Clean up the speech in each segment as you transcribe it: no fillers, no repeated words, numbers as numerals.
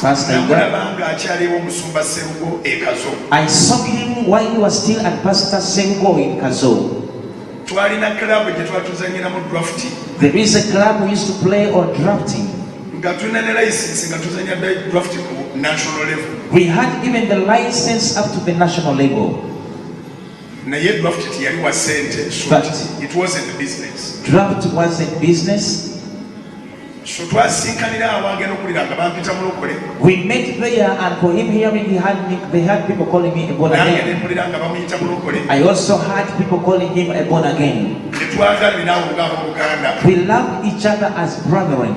Pastor Yiga. I saw him while he was still at Pastor Sengo in Kazo. There is a club we used to play on drafting. We had even the license up to the national level. But it wasn't business. Draft wasn't business. We met there, and for him hearing, they had people calling me a born again. I also had people calling him a born again. We love each other as brethren.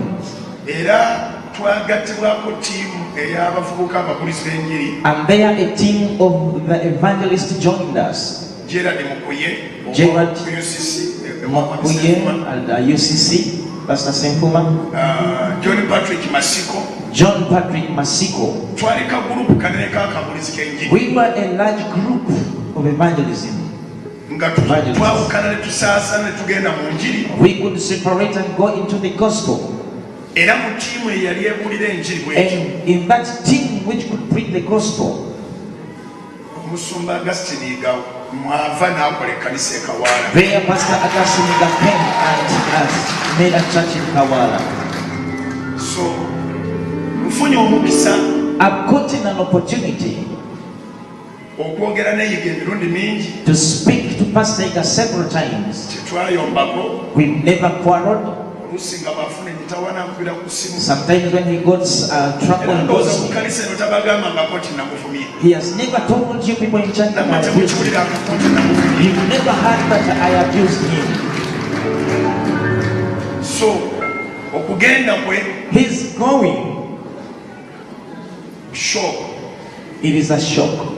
And there a team of the evangelists joined us. Gerard Mokuye and UCC, Pastor Senkuma, John Patrick Masiko. We were a large group of evangelism. We could separate and go into the gospel. And in that team which could preach the gospel, there Pastor Augustine came and has made a church in Kawala. So I've gotten an opportunity to speak to Pastor Yiga several times. We've never quarreled. Sometimes when he goes trouble, he has never told you people in church that I abused him. You've never heard that I abused him. So, he's going. Shock. It is a shock.